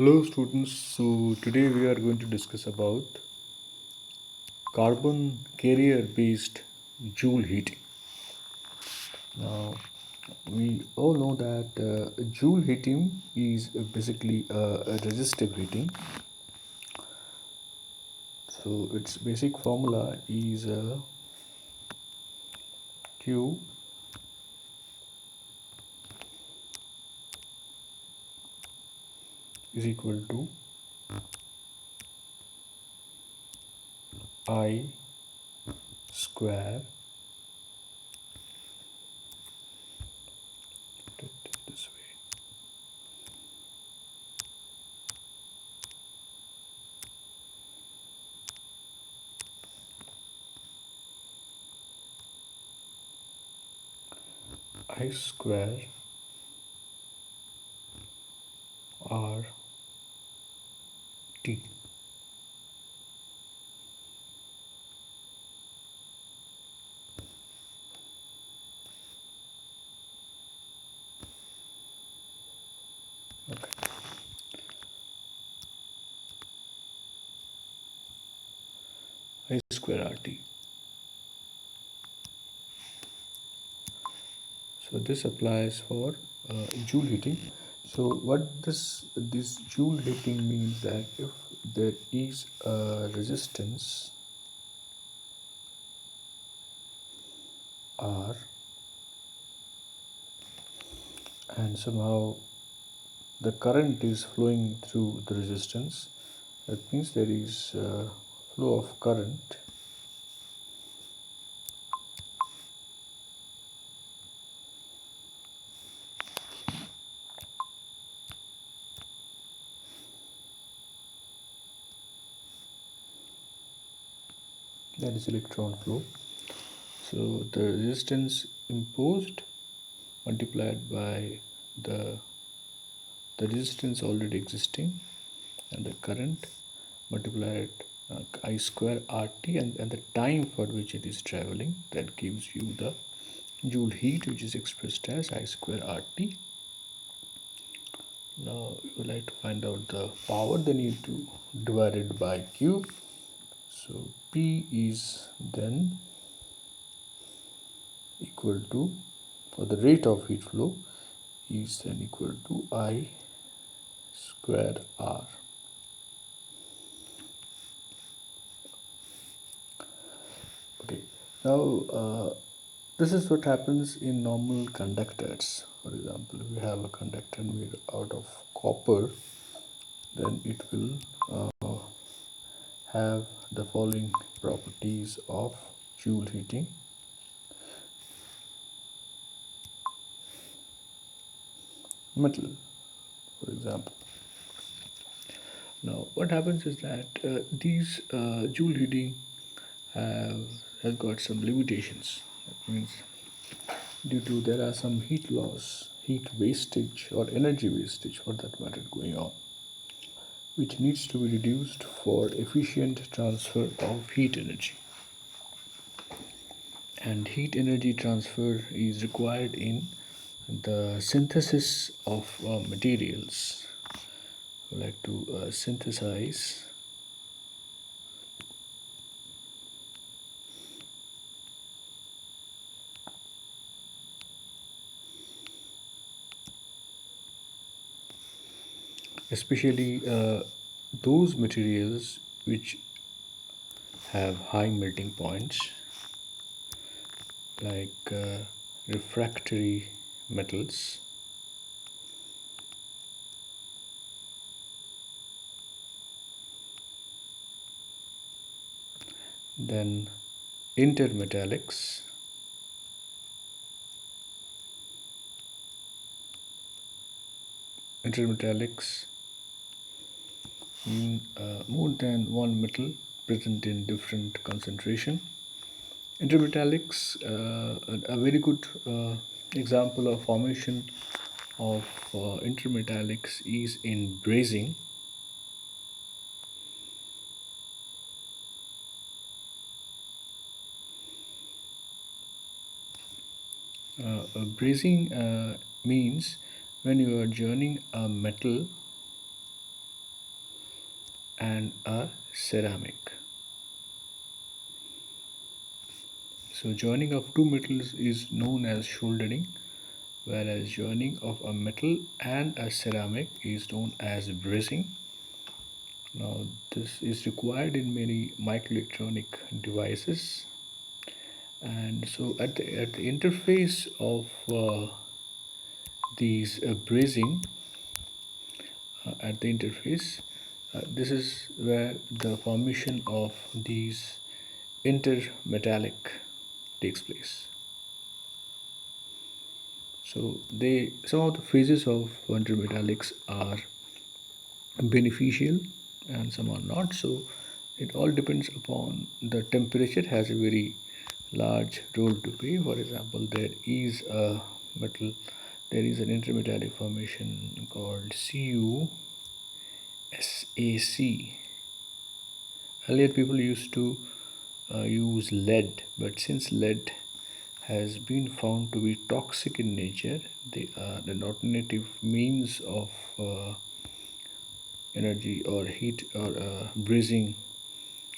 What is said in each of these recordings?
Hello students, so today we are going to discuss about carbon carrier based Joule heating. Now we all know that Joule heating is basically a resistive heating. So its basic formula is Q is equal to I square this way. I square R T. Okay. I square RT. So this applies for Joule heating. So what this Joule heating means that if there is a resistance R and somehow the current is flowing through the resistance, that means there is a flow of current. That is electron flow. So the resistance imposed multiplied by the resistance already existing and the current multiplied I square RT and the time for which it is traveling, that gives you the Joule heat, which is expressed as I square RT. Now you would like to find out the power, then you need to divide it by Q. So P is then equal to, for the rate of heat flow, is then equal to I square R. Okay, now this is what happens in normal conductors. For example, if you have a conductor made out of copper, then it will have the following properties of Joule heating. Metal, for example. Now, what happens is that these Joule heating has got some limitations. That means due to there are some heat loss, heat wastage, or energy wastage for that matter going on, which needs to be reduced for efficient transfer of heat energy. And heat energy transfer is required in the synthesis of materials. I would like to synthesize especially those materials which have high melting points, like refractory metals, then intermetallics, mean more than one metal present in different concentration. Intermetallics, a very good example of formation of intermetallics is in brazing. Brazing means when you are joining a metal and a ceramic. So joining of two metals is known as shouldering, whereas joining of a metal and a ceramic is known as brazing. Now this is required in many microelectronic devices, and so at the interface of these brazing, at the interface, this is where the formation of these intermetallic takes place. So they some of the phases of intermetallics are beneficial and some are not. So it all depends upon the temperature has a very large role to play. For example, there is a metal, there is an intermetallic formation called CuSaC. Earlier people used to use lead, but since lead has been found to be toxic in nature, they are an alternative means of energy or heat or brazing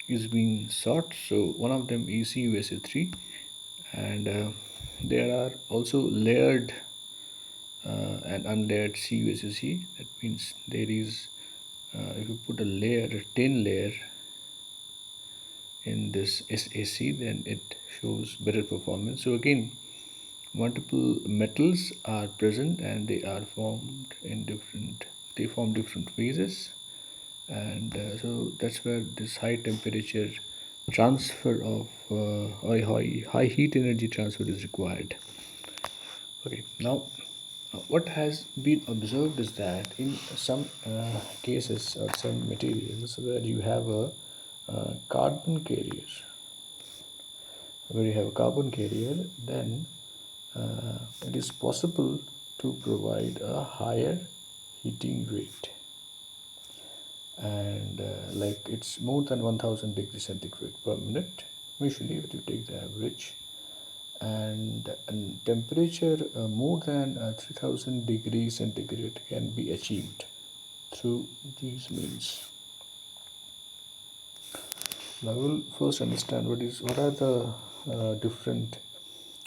is being sought. So one of them is CuSa3, and there are also layered and unlayered CuSaC. That means there is if you put a layer, a thin layer in this SaC, then it shows better performance. So again, multiple metals are present and they are formed in different, they form different phases, and so that's where this high temperature transfer of high heat energy transfer is required. Okay, now what has been observed is that in some cases or some materials where you have a carbon carrier, then it is possible to provide a higher heating rate, and like it's more than 1000 degrees centigrade per minute usually if you take the average, and temperature more than 3000 degrees centigrade can be achieved through these means. Now we'll first understand what are the different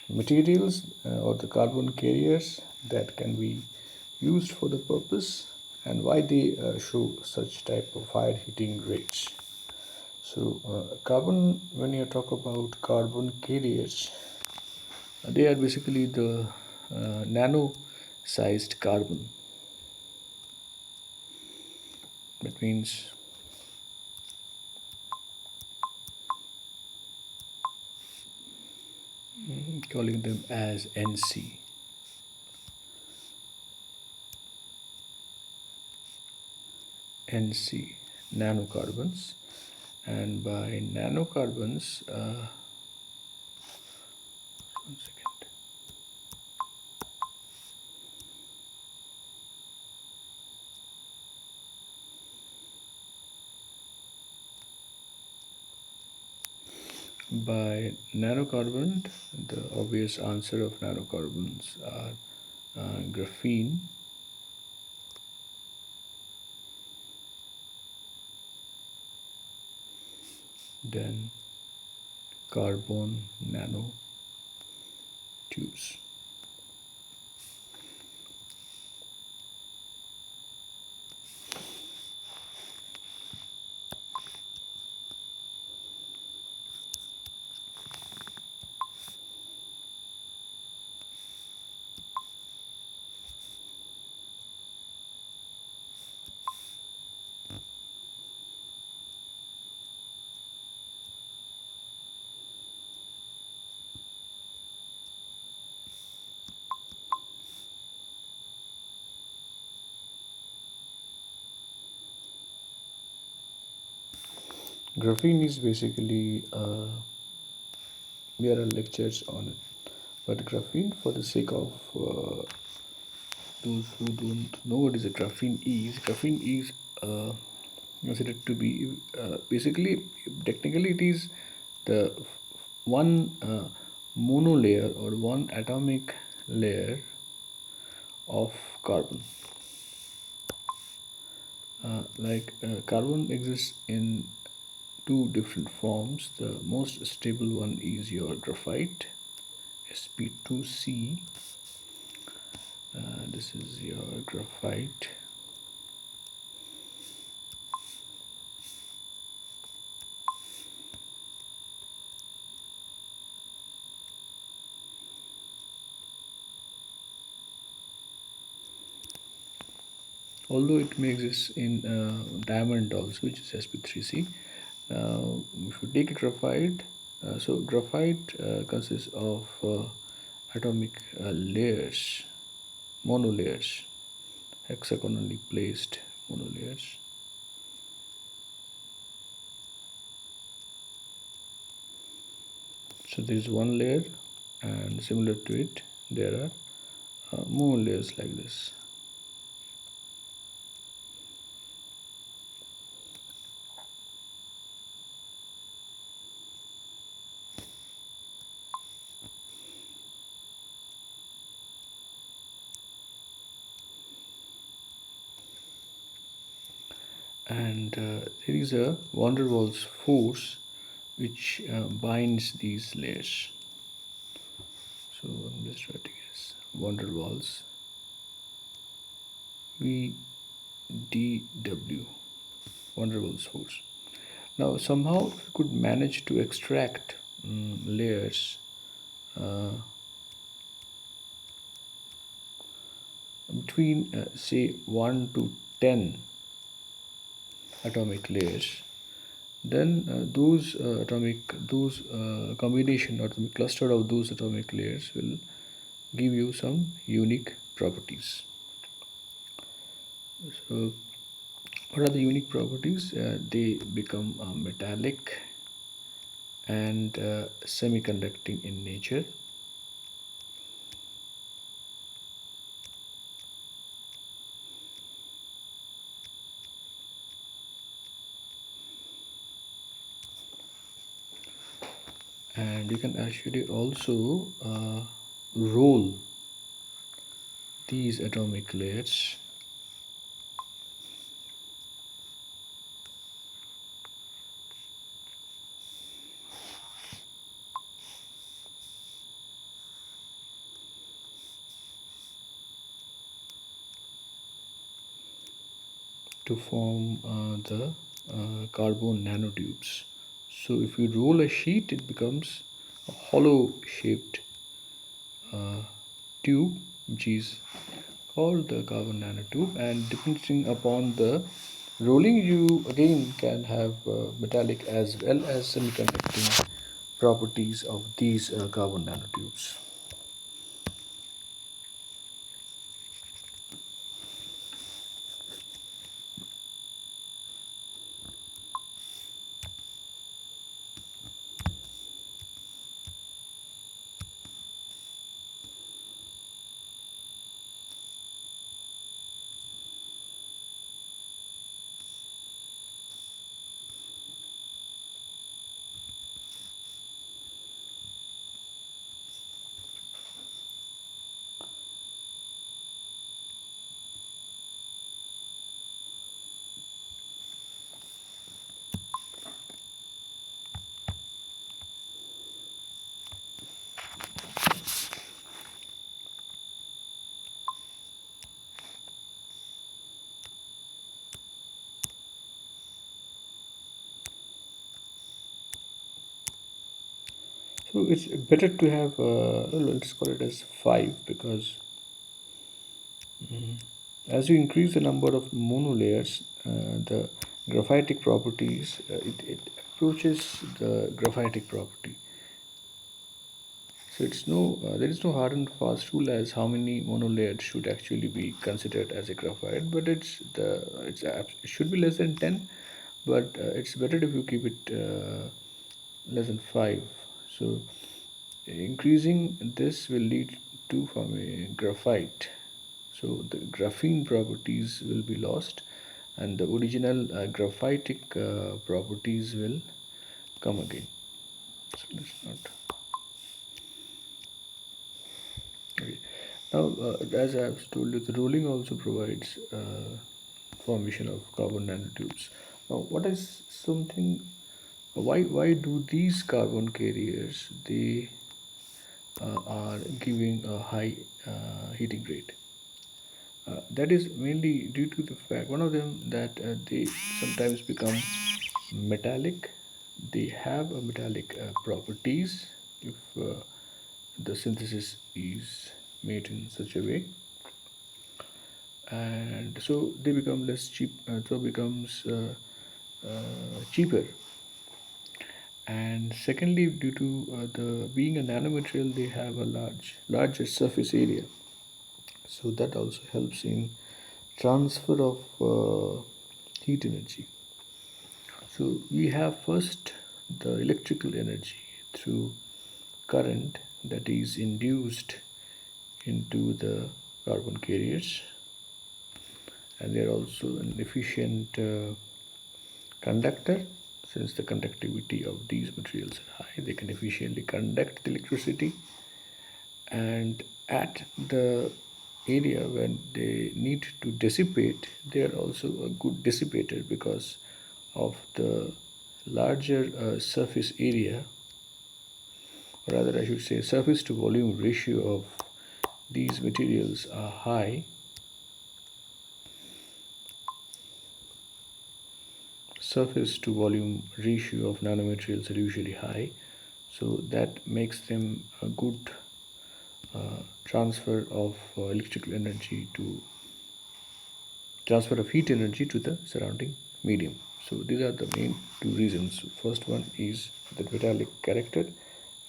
materials or the carbon carriers that can be used for the purpose and why they show such type of higher heating rates. So carbon, when you talk about carbon carriers, they are basically the nano sized carbon. That means calling them as NC. NC, nanocarbons, and by nanocarbons, one second. By nanocarbon, the obvious answer of nanocarbons are graphene, then carbon nanotubes. Graphene is basically, there are lectures on it, but graphene, for the sake of those who don't know what is a graphene is considered to be basically, technically, it is the one monolayer or one atomic layer of carbon. Carbon exists in two different forms. The most stable one is your graphite, Sp2C. This is your graphite. Although it may exist in diamond also, which is Sp3C. Now, if you take a graphite, so graphite consists of atomic layers, monolayers, hexagonally placed monolayers. So there is one layer, and similar to it, there are more layers like this. And there is a van der Waals force which binds these layers. So I'm just writing as van der Waals, VDW, van der Waals force. Now somehow if you could manage to extract layers between say 1 to 10 atomic layers, then those combination atomic cluster of those atomic layers will give you some unique properties. So what are the unique properties? They become metallic and semiconducting in nature. And you can actually also roll these atomic layers to form the carbon nanotubes. So if you roll a sheet, it becomes a hollow shaped tube, which is called the carbon nanotube, and depending upon the rolling, you again can have metallic as well as semiconducting properties of these carbon nanotubes. So it's better to have, let's call it as 5, because as you increase the number of monolayers, the graphitic properties, it approaches the graphitic property. So there is no hard and fast rule as how many monolayers should actually be considered as a graphite, but it should be less than 10, but it's better if you keep it less than 5. So increasing this will lead to from a graphite. So the graphene properties will be lost, and the original graphitic properties will come again. So let's not. Okay. Now, as I have told you, the rolling also provides formation of carbon nanotubes. Now, what is something? Why do these carbon carriers they are giving a high heating rate? That is mainly due to the fact one of them that they sometimes become metallic. They have a metallic properties if the synthesis is made in such a way, and so they become less cheap. So becomes cheaper. And secondly, due to the being a nanomaterial, they have a larger surface area, so that also helps in transfer of heat energy. So we have first the electrical energy through current that is induced into the carbon carriers, and they are also an efficient conductor. Since the conductivity of these materials are high, they can efficiently conduct the electricity, and at the area when they need to dissipate, they are also a good dissipator because of the larger surface area, or rather I should say surface to volume ratio of these materials are high. Surface to volume ratio of nanomaterials are usually high, so that makes them a good transfer of electrical energy to transfer of heat energy to the surrounding medium. So these are the main two reasons. First one is the metallic character,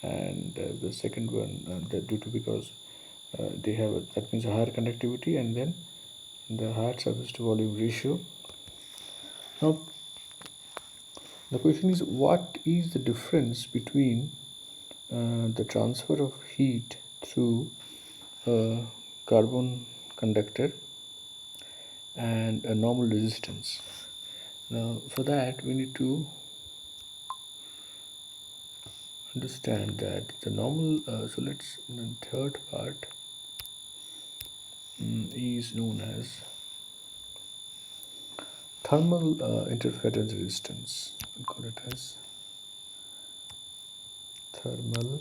and the second one that due to because they have that means a higher conductivity, and then the higher surface to volume ratio. Now the question is, what is the difference between the transfer of heat through a carbon conductor and a normal resistance? Now for that we need to understand that the normal so let's the third part is known as thermal interference resistance. We call it as thermal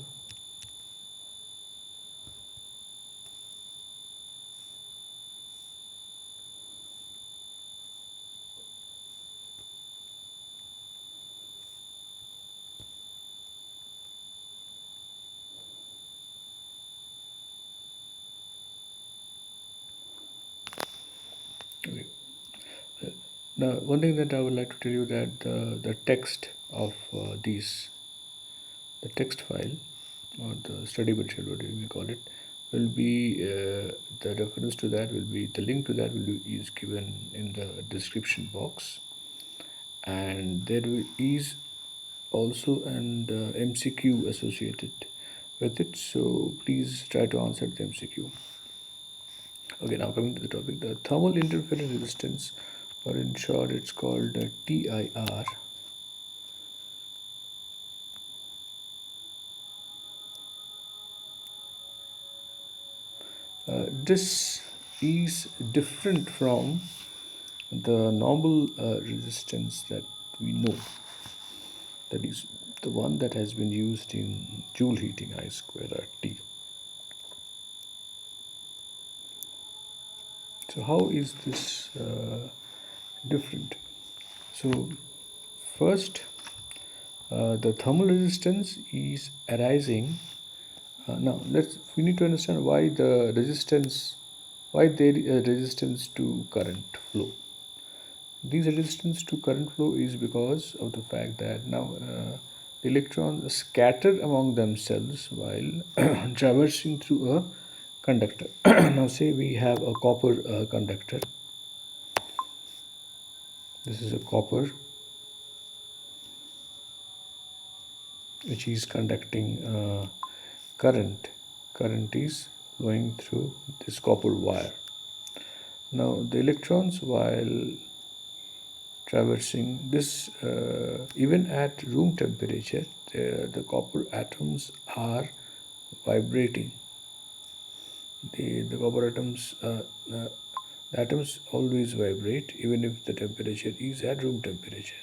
okay. Now one thing that I would like to tell you that the text of the text file or the study material, whatever you may call it, will be the reference to that will be the link to that will be is given in the description box, and there is also an MCQ associated with it. So please try to answer the MCQ. Okay, now coming to the topic, the thermal interference resistance, or in short, it's called TIR. This is different from the normal resistance that we know, that is the one that has been used in Joule heating, I square RT. So how is this different? So first, the thermal resistance is arising. Now we need to understand why the resistance, why there is a resistance to current flow. This resistance to current flow is because of the fact that now the electrons scatter among themselves while traversing through a conductor. Now say we have a copper conductor. This is a copper which is conducting current. Current is flowing through this copper wire. Now the electrons, while traversing this, even at room temperature, the copper atoms are vibrating. The copper atoms The atoms always vibrate even if the temperature is at room temperature.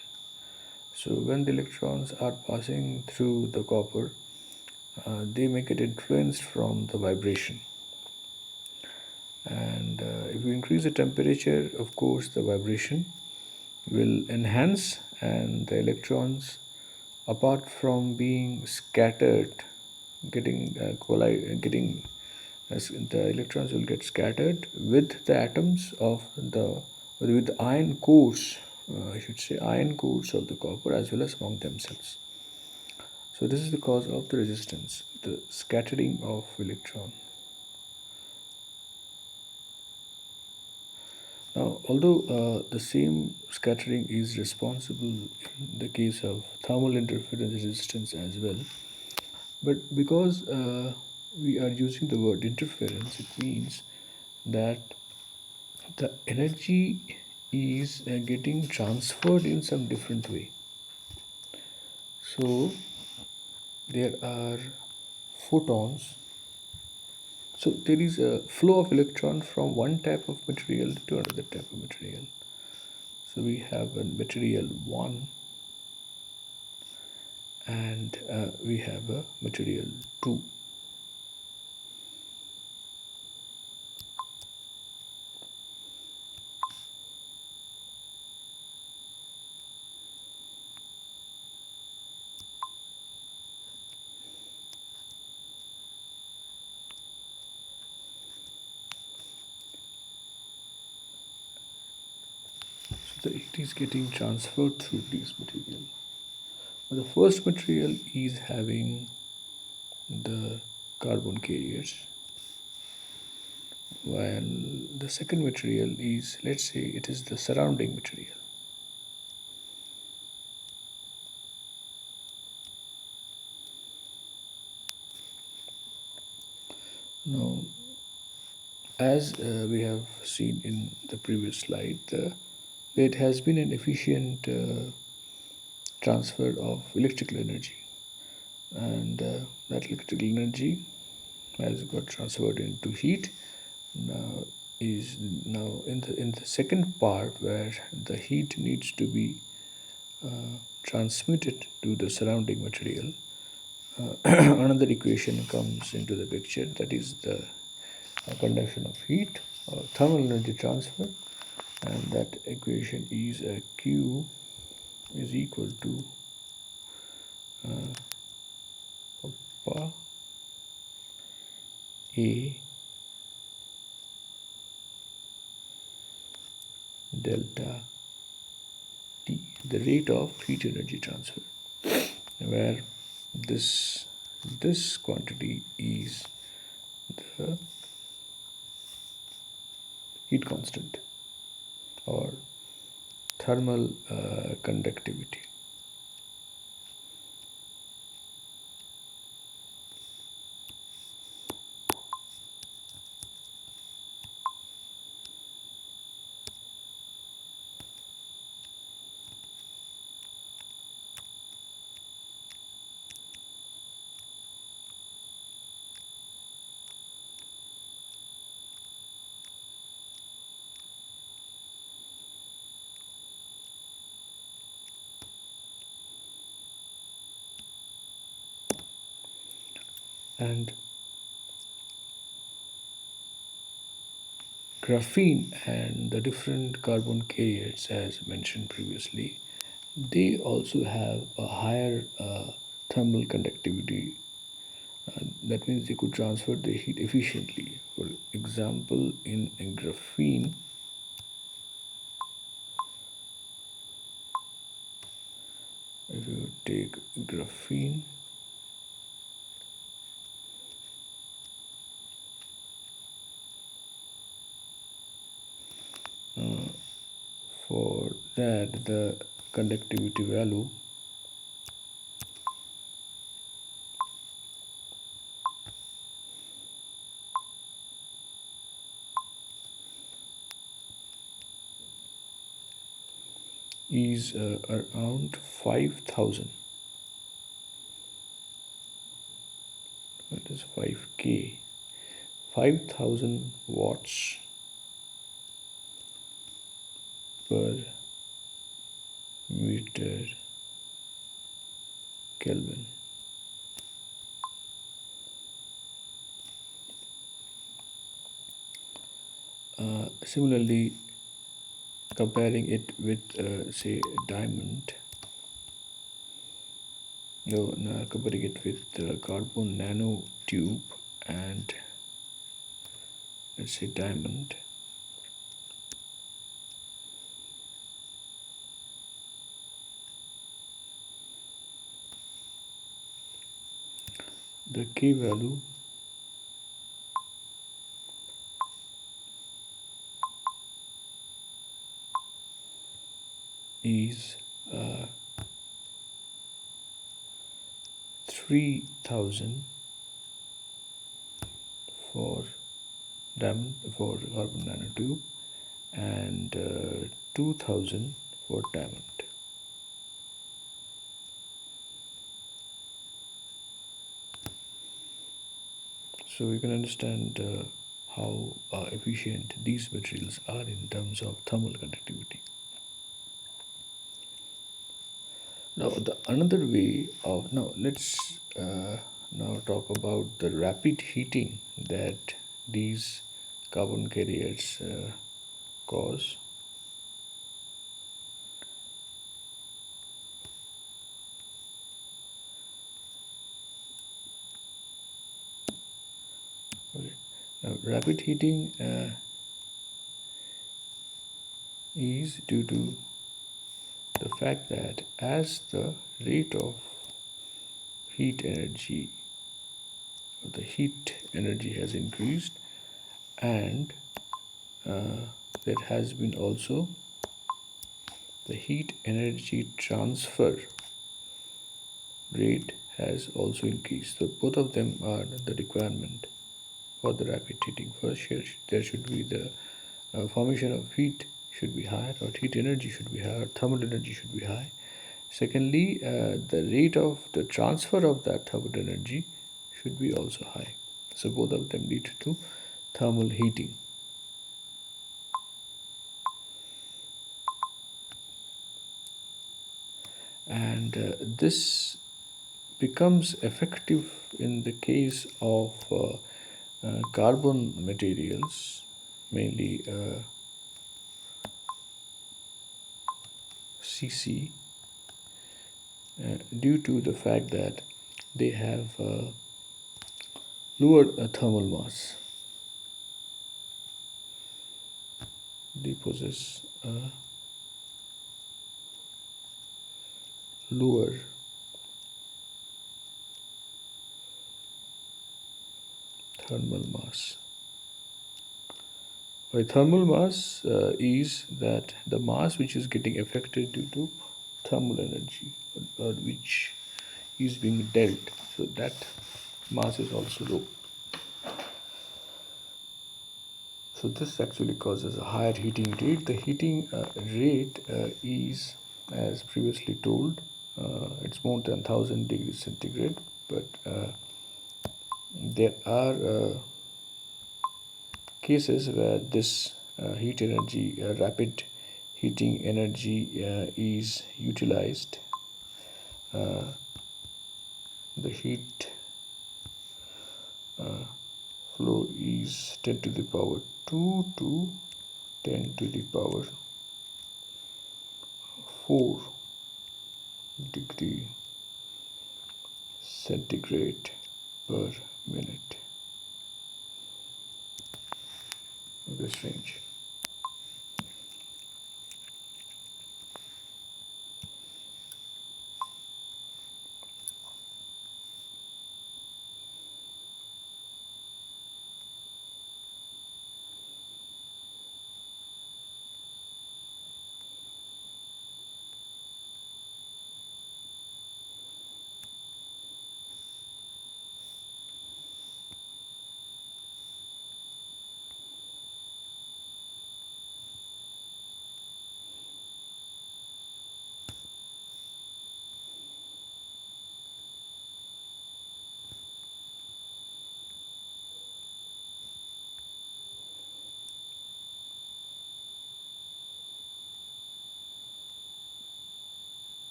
So when the electrons are passing through the copper, they may get influenced from the vibration. And if you increase the temperature, of course, the vibration will enhance, and the electrons, apart from being scattered, getting as the electrons will get scattered with the atoms of the with the ion cores, I should say ion cores of the copper as well as among themselves. So this is the cause of the resistance, the scattering of electron. Now, although the same scattering is responsible in the case of thermal interference resistance as well, but because we are using the word interference, it means that the energy is getting transferred in some different way. So there are photons. So there is a flow of electron from one type of material to another type of material. So we have a material 1 and we have a material 2. So the heat is getting transferred through these material. The first material is having the carbon carriers, while the second material is, let's say, it is the surrounding material. Now, as we have seen in the previous slide, it has been an efficient transfer of electrical energy, and that electrical energy has got transferred into heat. Now is now in the second part where the heat needs to be transmitted to the surrounding material. Another equation comes into the picture, that is the conduction of heat or thermal energy transfer, and that equation is Q is equal to A delta T, the rate of heat energy transfer, where this quantity is the heat constant or thermal conductivity. And graphene and the different carbon carriers, as mentioned previously, they also have a higher thermal conductivity. That means they could transfer the heat efficiently. For example, in graphene, if you take graphene, for that the conductivity value is around 5,000. That is 5K, 5,000 watts per meter Kelvin. Similarly, comparing it with say diamond, no, comparing it with carbon nanotube and let's say diamond, the K value is 3000 for diamond for carbon nanotube and 2000 for diamond. So you can understand how efficient these materials are in terms of thermal conductivity. Now the another way of now let's now talk about the rapid heating that these carbon carriers cause. Okay. Now rapid heating is due to the fact that as the rate of heat energy the heat energy has increased and there has been also the heat energy transfer rate has also increased. So both of them are the requirement for the rapid heating. First, there should be the formation of heat should be high, or heat energy should be high, or thermal energy should be high. Secondly, the rate of the transfer of that thermal energy should be also high. So both of them lead to thermal heating. And this becomes effective in the case of carbon materials, mainly CC, due to the fact that they have lower thermal mass. They possess lower thermal mass. By thermal mass is that the mass which is getting affected due to thermal energy or which is being dealt. So that mass is also low. So this actually causes a higher heating rate. The heating rate is, as previously told, it's more than 1000 degrees centigrade, but there are cases where this heat energy, rapid heating energy is utilized. The heat flow is 10 to the power 2 to 10 to the power 4 degree centigrade per minute. This range.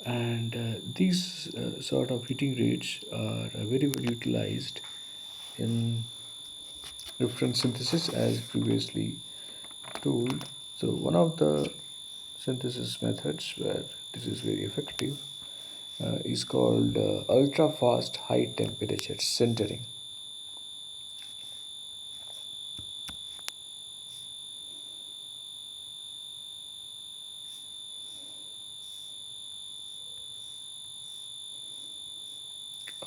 And these sort of heating rates are very well utilized in reference synthesis as previously told. So one of the synthesis methods where this is very effective is called ultra fast high temperature sintering.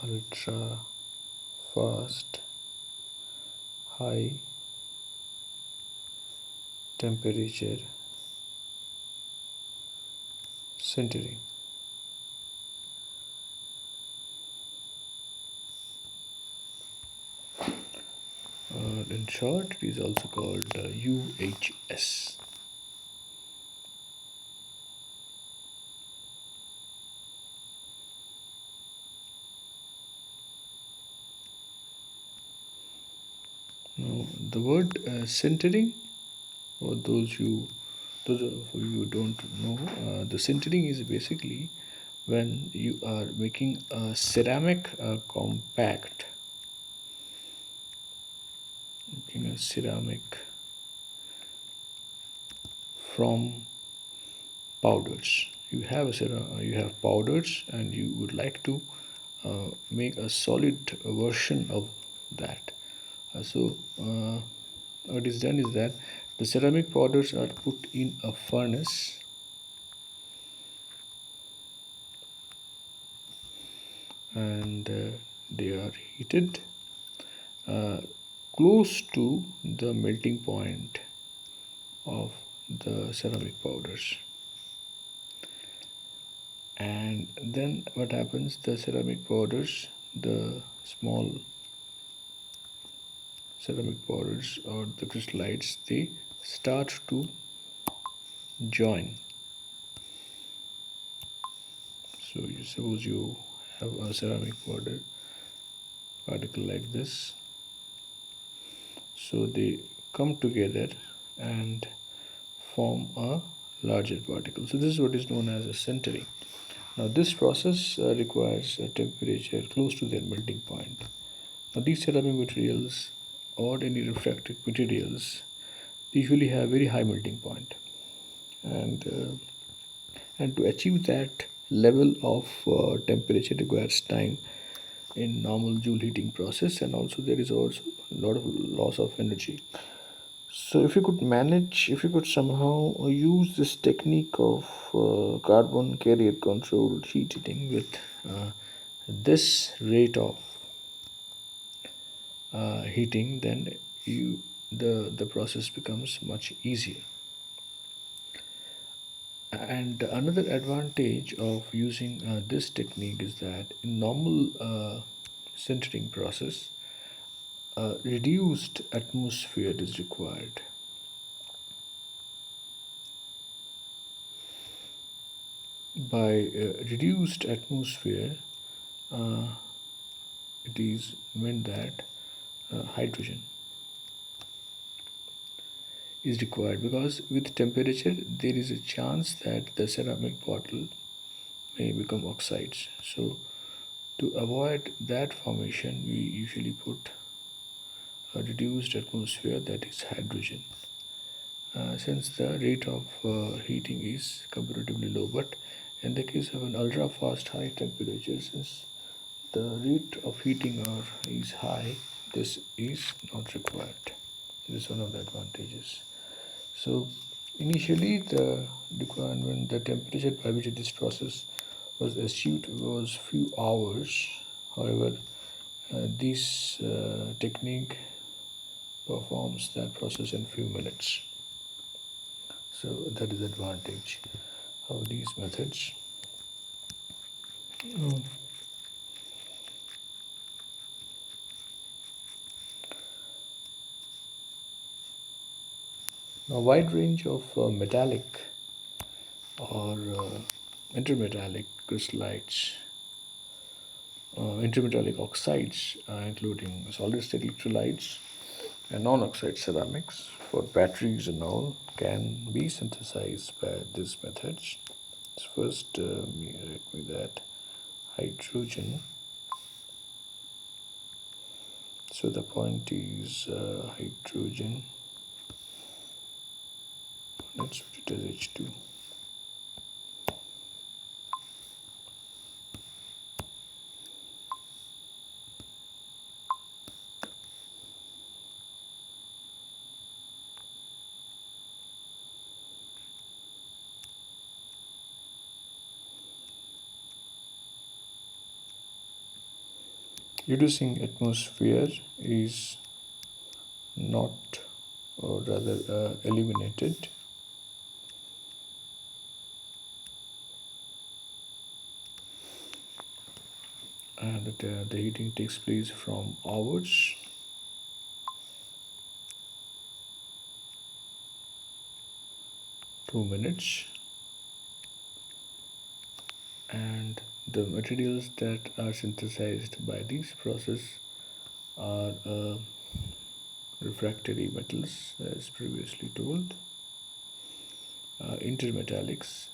Ultra fast high temperature sintering. In short, it is also called UHS. Now, the word sintering, for those of you who don't know, the sintering is basically when you are making a ceramic compact, making a ceramic from powders. You have powders, and you would like to make a solid version of that. What is done is that the ceramic powders are put in a furnace, and they are heated uh, close to the melting point of the ceramic powders. And then what happens, the ceramic powders, the small ceramic powders or the crystallites, they start to join. So you suppose you have a ceramic powder particle like this, so they come together and form a larger particle. So this is what is known as a sintering. Now this process requires a temperature close to their melting point. Now these ceramic materials or any refractive materials usually have very high melting point, and to achieve that level of temperature requires time in normal Joule heating process, and also there is also a lot of loss of energy. So if you could somehow use this technique of carbon carrier controlled heat heating with this rate of heating, then the process becomes much easier. And another advantage of using this technique is that in normal sintering process, reduced atmosphere is required. By reduced atmosphere, uh, it is meant that hydrogen is required, because with temperature there is a chance that the ceramic bottle may become oxides. So to avoid that formation, we usually put a reduced atmosphere, that is hydrogen, since the rate of heating is comparatively low. But in the case of an ultra fast high temperature, since the rate of heating is high, this is not required. This is one of the advantages. So initially the temperature by which this process was achieved was few hours. However, this technique performs that process in few minutes. So that is the advantage of these methods. Mm. A wide range of metallic or intermetallic crystallites, intermetallic oxides, including solid state electrolytes, And non-oxide ceramics for batteries and all can be synthesized by these methods. First, let me that hydrogen. So the point is hydrogen. Let's put it as H2. Reducing atmosphere is not, or rather eliminated. And the heating takes place from hours to minutes, and the materials that are synthesized by this process are refractory metals, as previously told, intermetallics,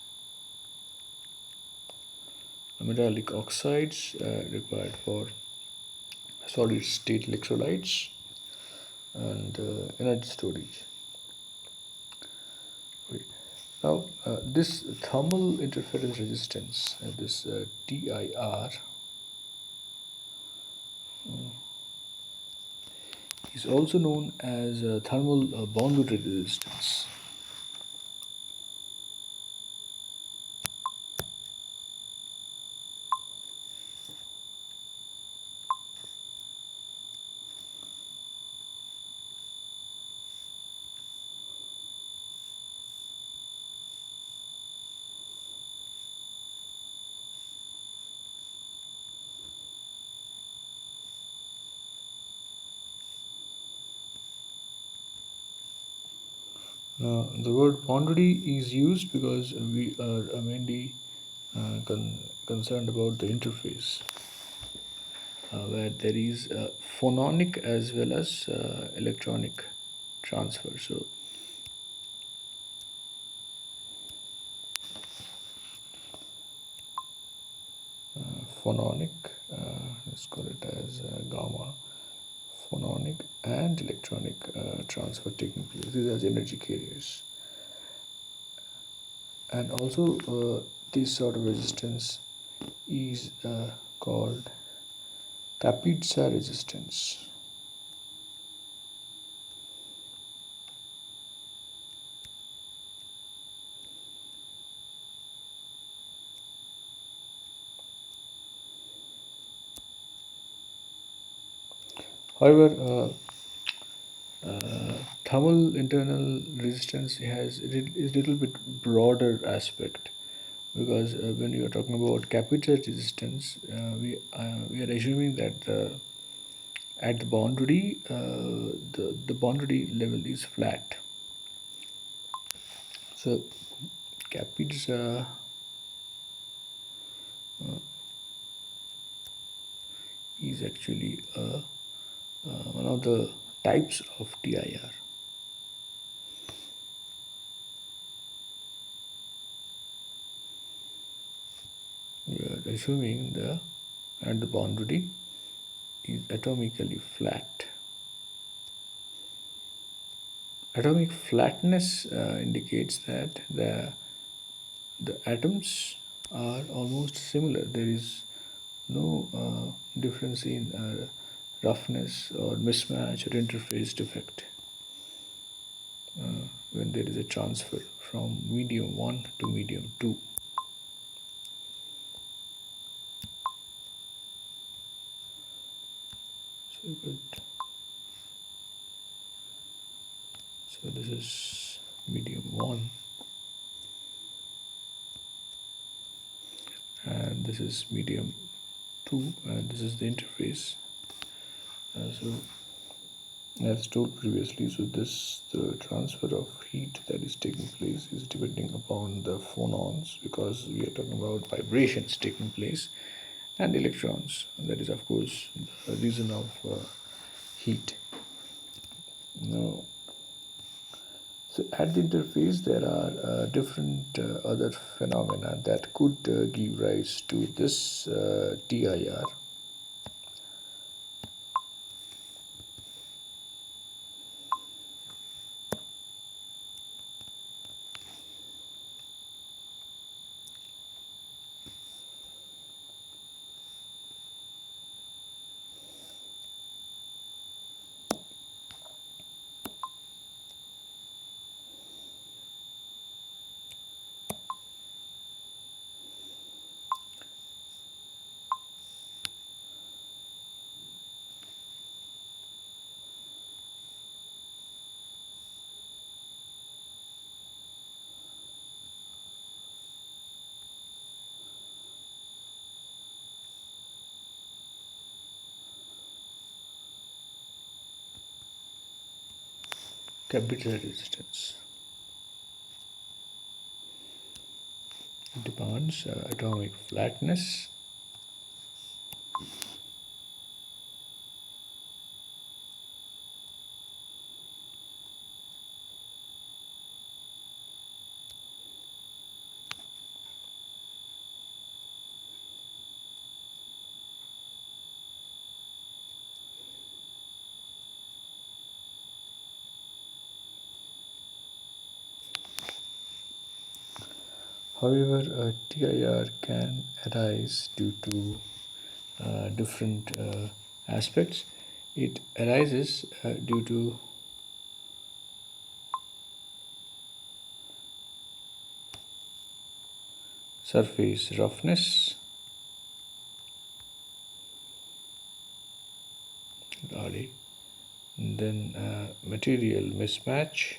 metallic oxides required for solid state electrolytes, and energy storage. Okay. Now, this thermal interference resistance, this TIR, is also known as thermal boundary resistance. The word boundary is used because we are mainly concerned about the interface, where there is phononic as well as electronic transfer. So, phononic, let's call it as gamma, phononic and electronic transfer taking place. These are the energy carriers. And also, this sort of resistance is called Kapitsa resistance. However, thermal internal resistance is little bit broader aspect, because when you are talking about capital resistance, we are assuming that at the boundary the boundary level is flat. So capital is actually one of the types of TIR. We are assuming the at the boundary is atomically flat. Atomic flatness indicates that the atoms are almost similar. There is no difference in roughness or mismatch or interface defect when there is a transfer from medium 1 to medium 2. So good. So this is medium 1 and this is medium 2, and this is the interface. So as told previously, so the transfer of heat that is taking place is depending upon the phonons, because we are talking about vibrations taking place, and electrons. That is, of course, the reason of heat. Now, so at the interface, there are different other phenomena that could give rise to this TIR. Capital resistance. It demands atomic flatness. However, a TIR can arise due to different aspects. It arises due to surface roughness, RD, then material mismatch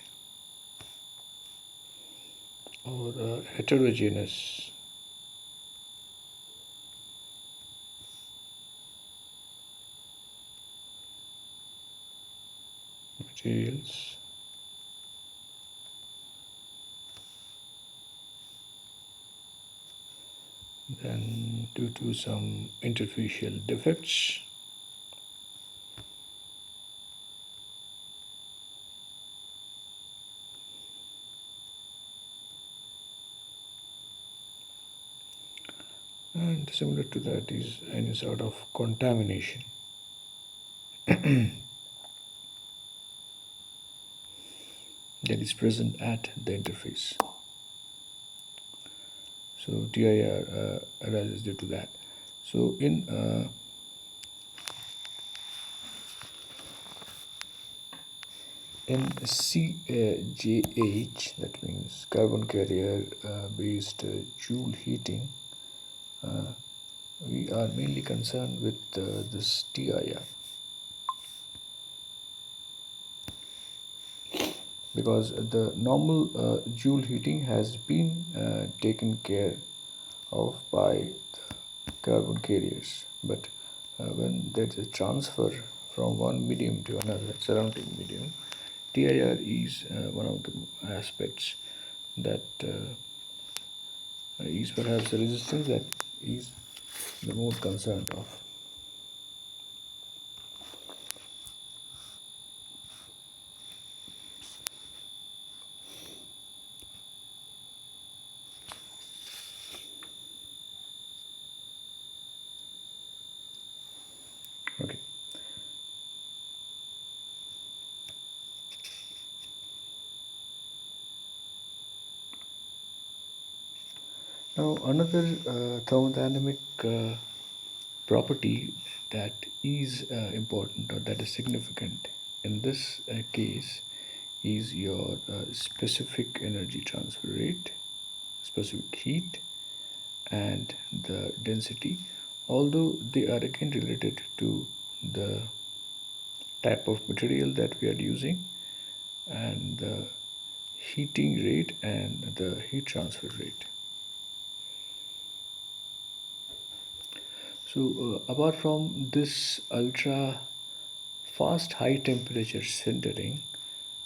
or heterogeneous materials, then due to some interfacial defects. And similar to that is any sort of contamination. That is present at the interface. So TIR arises due to that. So in CJH, that means carbon carrier based Joule heating, we are mainly concerned with this TIR, because the normal Joule heating has been taken care of by the carbon carriers, but when there is a transfer from one medium to another surrounding medium, TIR is one of the aspects that is perhaps the resistance that is the more concerned of. Okay. Now another thermodynamic property that is important or that is significant in this case is your specific energy transfer rate, specific heat, and the density, although they are again related to the type of material that we are using and the heating rate and the heat transfer rate. So apart from this ultra fast high temperature sintering,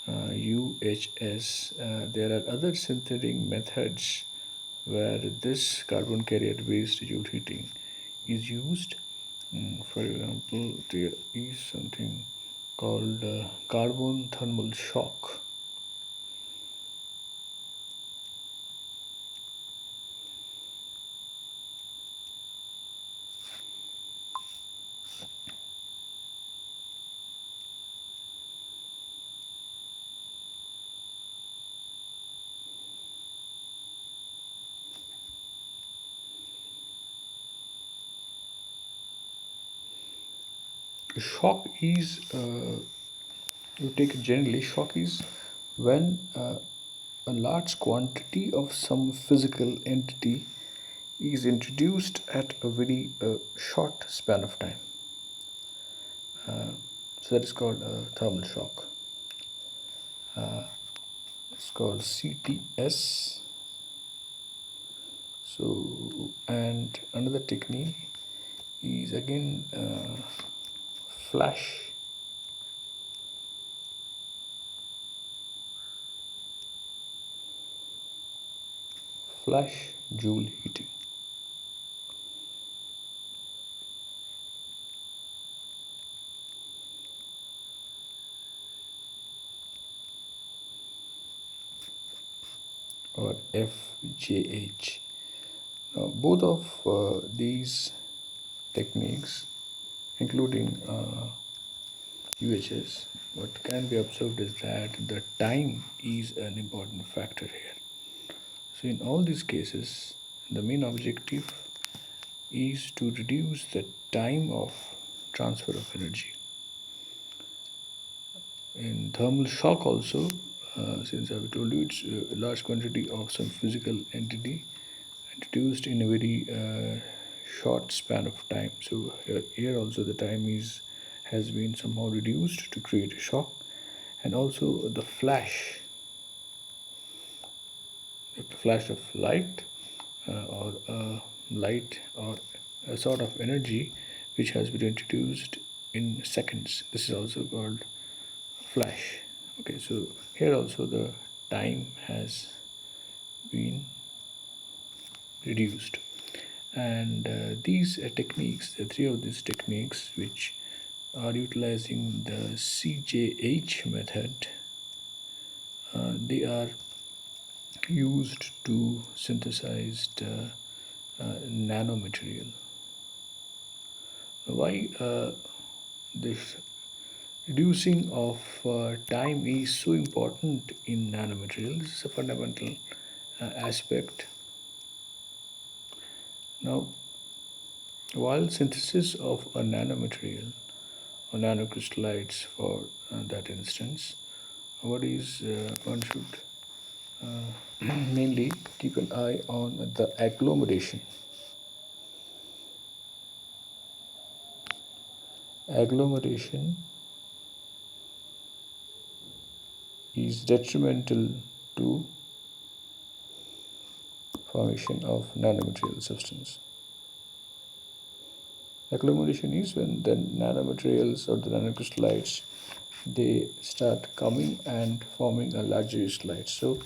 UHS, there are other sintering methods where this carbon carrier based Joule heating is used. For example, there is something called carbon thermal shock. Shock is, you take it generally, shock is when a large quantity of some physical entity is introduced at a very short span of time. So that is called thermal shock. It's called CTS. So, and another technique is again flash Joule heating. Or FJH. Now, both of these techniques, including UHS, what can be observed is that the time is an important factor here. So, in all these cases, the main objective is to reduce the time of transfer of energy. In thermal shock also, since I've told you it's a large quantity of some physical entity introduced in a very short span of time. So here also the time has been somehow reduced to create a shock, and also the flash of light or light or a sort of energy which has been introduced in seconds. This is also called flash. Okay, so here also the time has been reduced, and these techniques, the three of these techniques which are utilizing the CJH method, they are used to synthesize nanomaterial. Why this reducing of time is so important in nanomaterial? This is a fundamental aspect. Now, while synthesis of a nanomaterial or nanocrystallites for that instance, what is one should mainly keep an eye on the agglomeration. Agglomeration is detrimental to formation of nanomaterial substance. Agglomeration is when the nanomaterials or the nanocrystallites, they start coming and forming a larger slide. So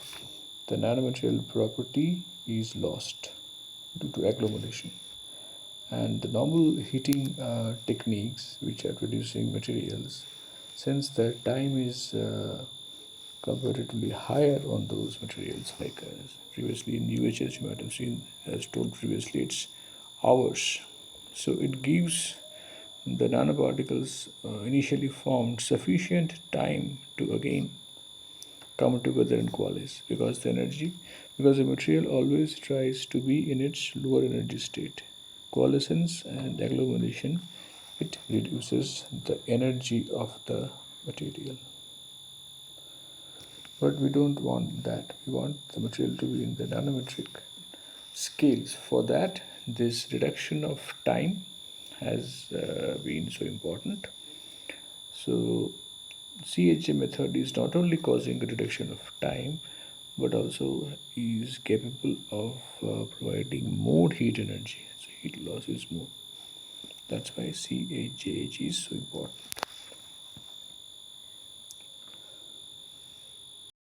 the nanomaterial property is lost due to agglomeration. And the normal heating techniques which are producing materials, since the time is comparatively higher on those materials, like previously in UHS you might have seen, as told previously, it's hours. So it gives the nanoparticles initially formed sufficient time to again come together and coalesce, because the material always tries to be in its lower energy state. Coalescence and agglomeration, it reduces the energy of the material. But we don't want that. We want the material to be in the nanometric scales. For that, this reduction of time has been so important. So CHA method is not only causing a reduction of time, but also is capable of providing more heat energy. So heat loss is more. That's why CHAH is so important.